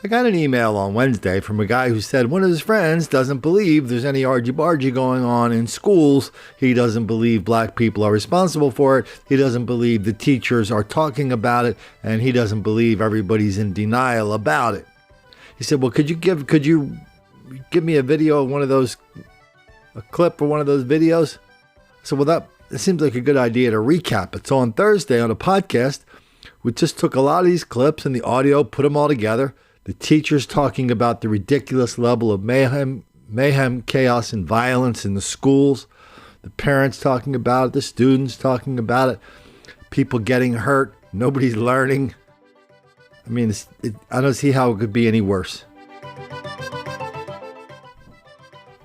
I got an email on Wednesday from a guy who said one of his friends doesn't believe there's any argy-bargy going on in schools. He doesn't believe black people are responsible for it. He doesn't believe the teachers are talking about it. And he doesn't believe everybody's in denial about it. He said, well, could you give me a video of one of those, a clip of one of those videos? So, well, that seems like a good idea to recap it. So on Thursday on a podcast, we just took a lot of these clips and the audio, put them all together. The teachers talking about the ridiculous level of mayhem, chaos, and violence in the schools. The parents talking about it. The students talking about it. People getting hurt. Nobody's learning. I mean, I don't see how it could be any worse.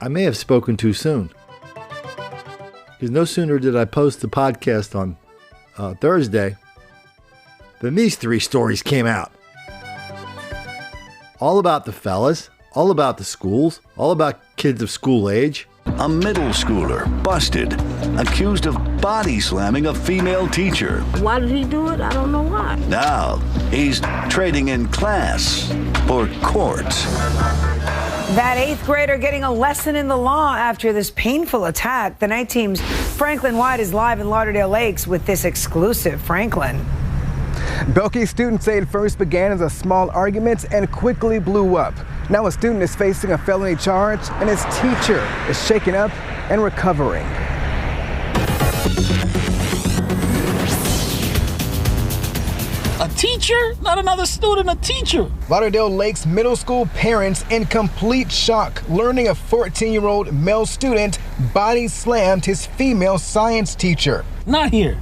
I may have spoken too soon. Because no sooner did I post the podcast on Thursday than these three stories came out. All about the fellas, all about the schools, all about kids of school age. A middle schooler busted, accused of body slamming a female teacher. Why did he do it? I don't know why. Now, he's trading in class for court. That 8th grader getting a lesson in the law after this painful attack. The night team's Franklin White is live in Lauderdale Lakes with this exclusive. Franklin. Belkey students say it first began as a small argument and quickly blew up. Now a student is facing a felony charge and his teacher is shaken up and recovering. A teacher? Not another student, a teacher. Lauderdale Lakes middle school parents in complete shock learning a 14-year-old male student body slammed his female science teacher. Not here.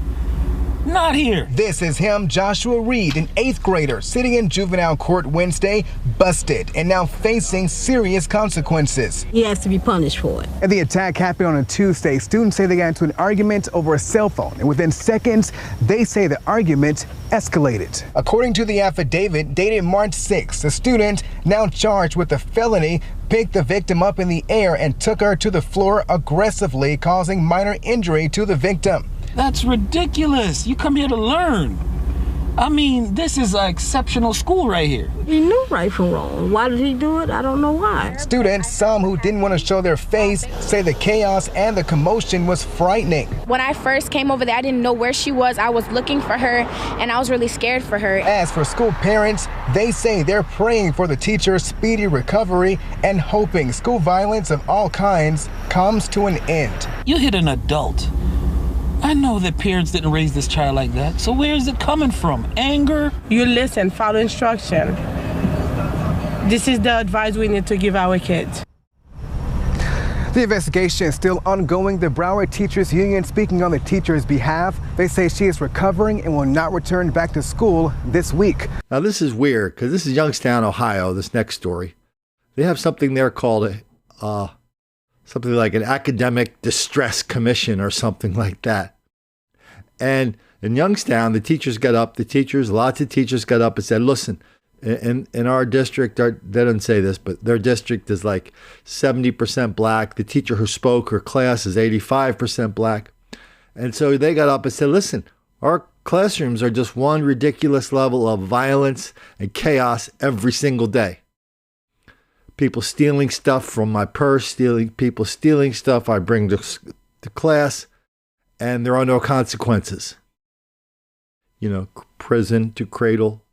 Not here. This is him, Joshua Reed, an 8th grader sitting in juvenile court Wednesday, busted and now facing serious consequences. He has to be punished for it. And the attack happened on a Tuesday. Students say they got into an argument over a cell phone, and within seconds, they say the argument escalated. According to the affidavit dated March 6, the student, now charged with a felony, picked the victim up in the air and took her to the floor aggressively, causing minor injury to the victim. That's ridiculous. You come here to learn. I mean, this is an exceptional school right here. He knew right from wrong. Why did he do it? I don't know why. Students, some who didn't want to show their face, say the chaos and the commotion was frightening. When I first came over there, I didn't know where she was. I was looking for her, and I was really scared for her. As for school parents, they say they're praying for the teacher's speedy recovery and hoping school violence of all kinds comes to an end. You hit an adult. I know that parents didn't raise this child like that, so where is it coming from? Anger? You listen, follow instruction. This is the advice we need to give our kids. The investigation is still ongoing. The Broward Teachers Union speaking on the teacher's behalf. They say she is recovering and will not return back to school this week. Now this is weird because this is Youngstown, Ohio, this next story. They have something there called something like an academic distress commission or something like that. And in Youngstown, lots of teachers got up and said, listen, in our district, they don't say this, but their district is like 70% black. The teacher who spoke, her class is 85% black. And so they got up and said, listen, our classrooms are just one ridiculous level of violence and chaos every single day. People stealing stuff from my purse, people stealing stuff I bring to class, and there are no consequences. You know, prison to cradle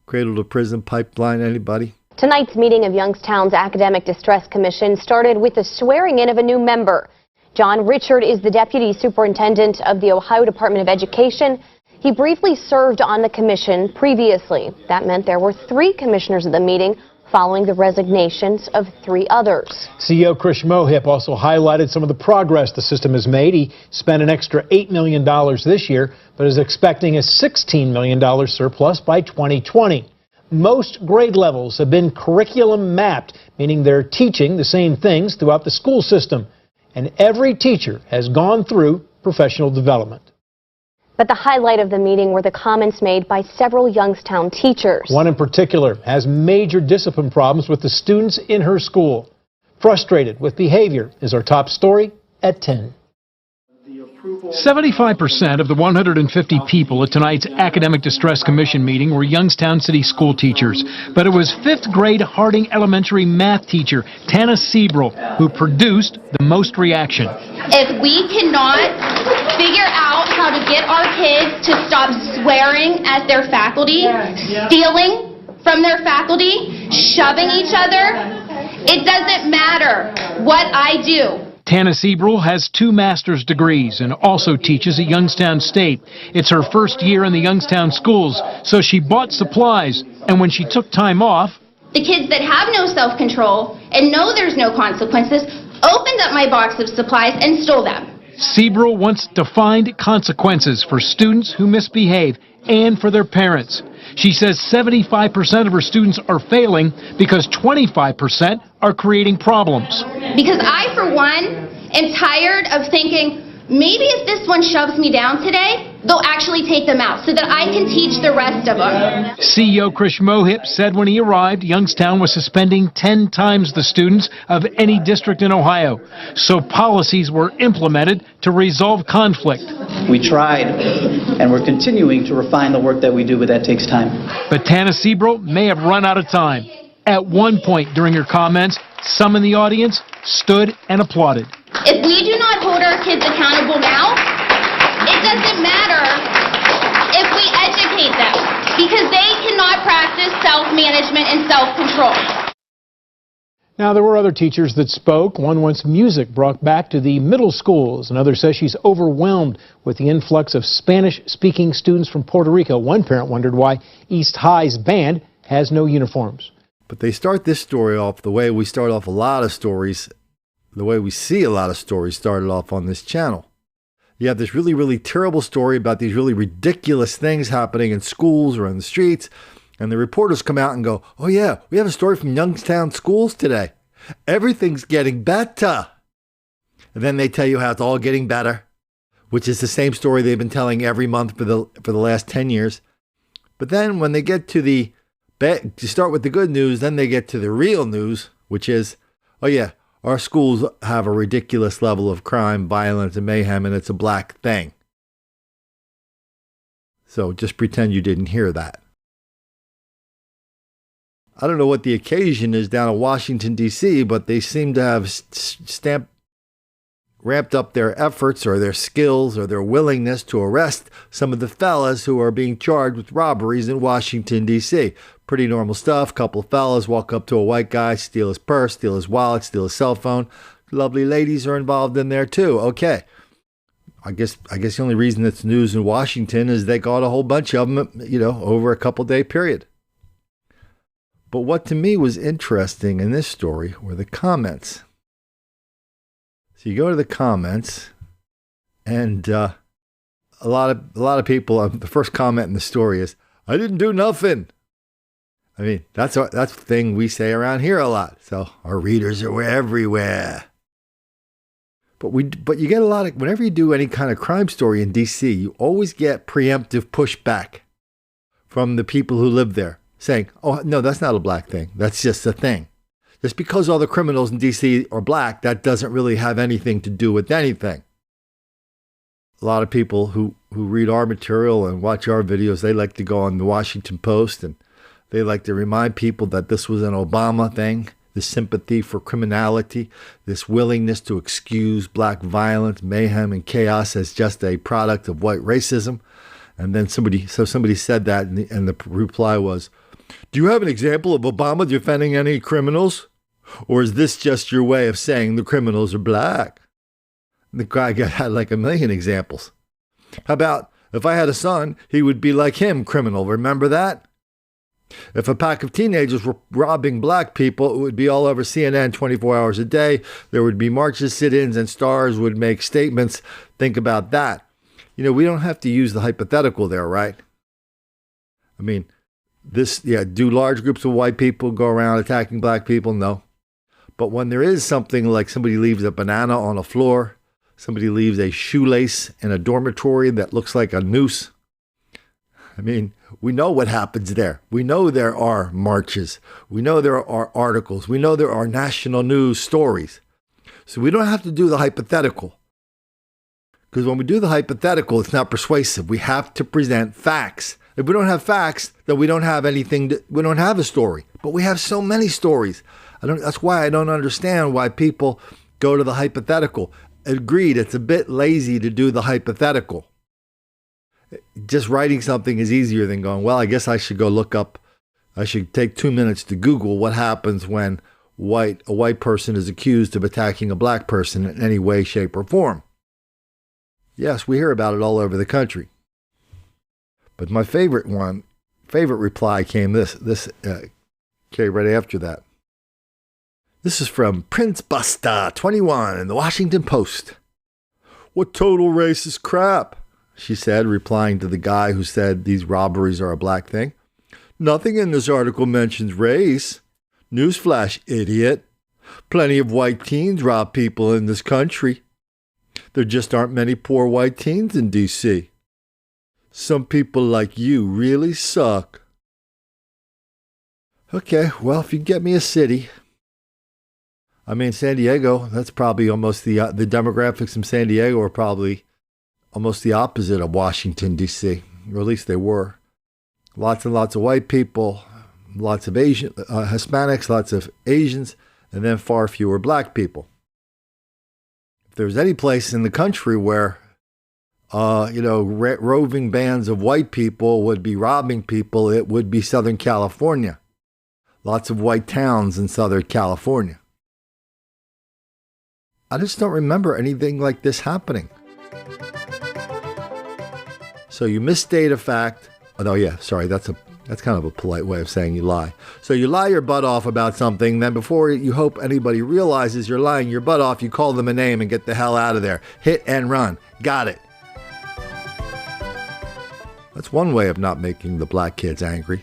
to prison pipeline, anybody? Tonight's meeting of Youngstown's Academic Distress Commission started with the swearing in of a new member. John Richard is the Deputy Superintendent of the Ohio Department of Education. He briefly served on the commission previously. That meant there were 3 commissioners at the meeting, following the resignations of 3 others. CEO Chris Mohip also highlighted some of the progress the system has made. He spent an extra $8 million this year, but is expecting a $16 million surplus by 2020. Most grade levels have been curriculum mapped, meaning they're teaching the same things throughout the school system. And every teacher has gone through professional development. But the highlight of the meeting were the comments made by several Youngstown teachers. One in particular has major discipline problems with the students in her school. Frustrated with behavior is our top story at 10. 75% of the 150 people at tonight's Academic Distress Commission meeting were Youngstown City school teachers. But it was 5th grade Harding Elementary math teacher Tana Sebrel who produced the most reaction. If we cannot figure out how to get our kids to stop swearing at their faculty, stealing from their faculty, shoving each other, it doesn't matter what I do. Tana Sebrel has 2 master's degrees and also teaches at Youngstown State. It's her first year in the Youngstown schools, so she bought supplies, and when she took time off, The kids that have no self-control and know there's no consequences opened up my box of supplies and stole them. Sebrel wants defined consequences for students who misbehave and for their parents. She says 75% of her students are failing because 25% are creating problems. Because I, for one, am tired of thinking, maybe if this one shoves me down today, they'll actually take them out so that I can teach the rest of them. CEO Krish Mohip said when he arrived, Youngstown was suspending 10 times the students of any district in Ohio. So policies were implemented to resolve conflict. We tried, and we're continuing to refine the work that we do, but that takes time. But Tana Sebrel may have run out of time. At one point during her comments, some in the audience stood and applauded. If we do not hold our kids accountable now, it doesn't matter if we educate them, because they cannot practice self-management and self-control. Now, there were other teachers that spoke. One wants music brought back to the middle schools. Another says she's overwhelmed with the influx of Spanish-speaking students from Puerto Rico. One parent wondered why East High's band has no uniforms. But they start this story off the way we start off a lot of stories, the way we see a lot of stories started off on this channel. You have this really, really terrible story about these really ridiculous things happening in schools or in the streets. And the reporters come out and go, oh yeah, we have a story from Youngstown schools today. Everything's getting better. And then they tell you how it's all getting better, which is the same story they've been telling every month for the last 10 years. But then when they get to to start with the good news, then they get to the real news, which is, oh yeah, our schools have a ridiculous level of crime, violence, and mayhem, and it's a black thing. So just pretend you didn't hear that. I don't know what the occasion is down in Washington, D.C., but they seem to have ramped up their efforts or their skills or their willingness to arrest some of the fellas who are being charged with robberies in Washington, D.C. Pretty normal stuff. Couple of fellas walk up to a white guy, steal his purse, steal his wallet, steal his cell phone. Lovely ladies are involved in there too. Okay. I guess the only reason it's news in Washington is they got a whole bunch of them, over a couple-day period. But what to me was interesting in this story were the comments. So you go to the comments, and a lot of people. The first comment in the story is, "I didn't do nothing." I mean, that's the thing we say around here a lot. So our readers are everywhere. But you get a lot of, whenever you do any kind of crime story in D.C., you always get preemptive pushback from the people who live there, saying, oh, no, that's not a black thing. That's just a thing. Just because all the criminals in D.C. are black, that doesn't really have anything to do with anything. A lot of people who read our material and watch our videos, they like to go on the Washington Post and they like to remind people that this was an Obama thing, this sympathy for criminality, this willingness to excuse black violence, mayhem, and chaos as just a product of white racism. And then somebody said that, and the reply was, do you have an example of Obama defending any criminals? Or is this just your way of saying the criminals are black? The guy had like a million examples. How about, if I had a son, he would be like him, criminal. Remember that? If a pack of teenagers were robbing black people, it would be all over CNN 24 hours a day. There would be marches, sit-ins, and stars would make statements. Think about that. We don't have to use the hypothetical there, right? I mean, do large groups of white people go around attacking black people? No. But when there is something like somebody leaves a banana on a floor, somebody leaves a shoelace in a dormitory that looks like a noose, I mean, we know what happens there. We know there are marches. We know there are articles. We know there are national news stories. So we don't have to do the hypothetical. Because when we do the hypothetical, it's not persuasive. We have to present facts. If we don't have facts, then we don't have anything. We don't have a story. But we have so many stories. That's why I don't understand why people go to the hypothetical. Agreed, it's a bit lazy to do the hypothetical. Just writing something is easier than going, well, I guess I should go look up. I should take 2 minutes to Google what happens when a white person is accused of attacking a black person in any way, shape, or form. Yes, we hear about it all over the country. But my favorite reply came came right after that. This is from Prince Busta 21 in the Washington Post. What total racist crap, she said, replying to the guy who said these robberies are a black thing. Nothing in this article mentions race. Newsflash, idiot. Plenty of white teens rob people in this country. There just aren't many poor white teens in D.C. Some people like you really suck. Okay, well, if you get me a city. I mean, San Diego, that's probably almost the demographics in San Diego are probably almost the opposite of Washington, D.C., or at least they were. Lots and lots of white people, lots of Hispanics, lots of Asians, and then far fewer black people. If there's any place in the country where, roving bands of white people would be robbing people, it would be Southern California. Lots of white towns in Southern California. I just don't remember anything like this happening. So you misstate a fact. Oh, yeah, sorry, that's kind of a polite way of saying you lie. So you lie your butt off about something, then before you hope anybody realizes you're lying your butt off, you call them a name and get the hell out of there. Hit and run. Got it. That's one way of not making the black kids angry.